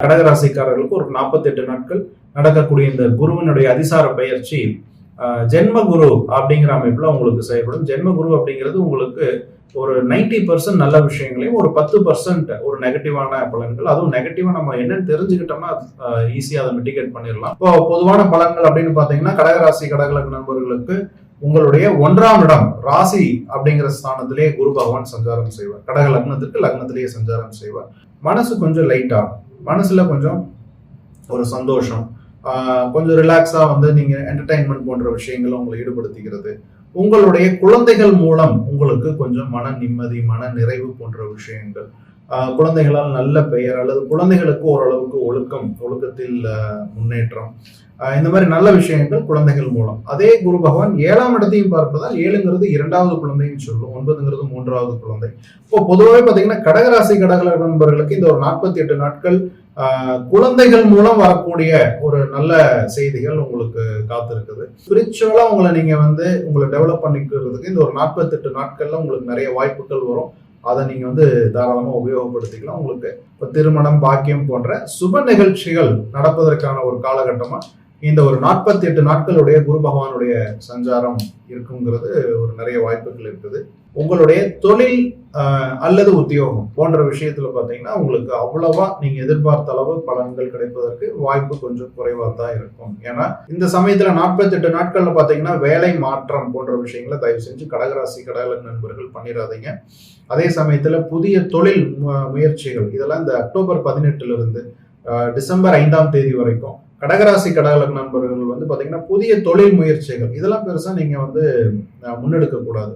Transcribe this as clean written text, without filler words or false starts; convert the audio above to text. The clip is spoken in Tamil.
கடகராசிக்காரர்களுக்கு ஒரு 48 நாட்கள் நடக்கக்கூடிய இந்த குருவினுடைய அதிசார பயிற்சி ஜென்ம குரு அப்படிங்கிற அமைப்புல உங்களுக்கு செயல்படும். ஜென்ம குரு அப்படிங்கிறது உங்களுக்கு ஒரு 90% நல்ல விஷயங்களையும் ஒரு 10% ஒரு நெகட்டிவான பலன்கள், அதுவும் நெகட்டிவா நம்ம என்னன்னு தெரிஞ்சுக்கிட்டோம்னா ஈஸியா அதை மிட்டிகேட் பண்ணிடலாம். இப்போ பொதுவான பலன்கள் அப்படின்னு பாத்தீங்கன்னா கடகராசி கடகலக்ன நண்பர்களுக்கு உங்களுடைய 1ஆம் இடம் ராசி அப்படிங்கிற ஸ்தானத்திலேயே குரு பகவான் சஞ்சாரம் செய்வார். கடக லக்னத்துக்கு லக்னத்திலேயே சஞ்சாரம் செய்வார். மனசு கொஞ்சம் லைட்டா, மனசுல கொஞ்சம் ஒரு சந்தோஷம், கொஞ்சம் ரிலாக்ஸா வந்து நீங்க என்டர்டைன்மெண்ட் போன்ற விஷயங்களை உங்களை ஈடுபடுத்திக்கிறது, உங்களுடைய குழந்தைகள் மூலம் உங்களுக்கு கொஞ்சம் மன நிம்மதி மன நிறைவு போன்ற விஷயங்கள், குழந்தைகளால் நல்ல பெயர் அல்லது குழந்தைகளுக்கு ஓரளவுக்கு ஒழுக்கத்தில் முன்னேற்றம், இந்த மாதிரி நல்ல விஷயங்கள் குழந்தைகள் மூலம். அதே குரு பகவான் 7ஆம் இடத்தையும் பார்ப்பதால் 7ங்கிறது 2வது குழந்தைன்னு சொல்லும், 9ங்கிறது 3வது குழந்தை. இப்போ பொதுவாகவே பாத்தீங்கன்னா கடகராசி கடகலக்ன நண்பர்களுக்கு இந்த ஒரு 48 நாட்கள் குழந்தைகள் மூலம் வரக்கூடிய ஒரு நல்ல செய்திகள் உங்களுக்கு காத்திருக்குது. ஸ்பிரிச்சுவலா உங்களை நீங்க வந்து உங்களை டெவலப் பண்ணிக்கிறதுக்கு இந்த ஒரு 48 நாட்கள்ல உங்களுக்கு நிறைய வாய்ப்புகள் வரும். அதை நீங்க வந்து தாராளமா உபயோகப்படுத்திக்கலாம். உங்களுக்கு இப்போ திருமணம் பாக்கியம் போன்ற சுப நிகழ்ச்சிகள் நடப்பதற்கான ஒரு காலகட்டமா இந்த ஒரு 48 நாட்களுடைய குரு பகவானுடைய சஞ்சாரம் இருக்குங்கிறது ஒரு நிறைய வாய்ப்புகள் இருக்குது. உங்களுடைய தொழில் அல்லது உத்தியோகம் போன்ற விஷயத்துல பாத்தீங்கன்னா உங்களுக்கு அவ்வளவா நீங்க எதிர்பார்த்த அளவு பலன்கள் கிடைப்பதற்கு வாய்ப்பு கொஞ்சம் குறைவா தான் இருக்கும். ஏன்னா இந்த சமயத்துல 48 நாட்கள்ல பாத்தீங்கன்னா வேலை மாற்றம் போன்ற விஷயங்களை தயவு செஞ்சு கடகராசி கடகலக்ன நண்பர்கள் பண்ணிடாதீங்க. அதே சமயத்துல புதிய தொழில் முயற்சிகள் இதெல்லாம் இந்த அக்டோபர் 18 இருந்து டிசம்பர் 5ஆம் தேதி வரைக்கும் கடகராசி கடகலக்ன நண்பர்கள் வந்து பாத்தீங்கன்னா புதிய தொழில் முயற்சிகள் இதெல்லாம் பெருசா நீங்க வந்து முன்னெடுக்க கூடாது.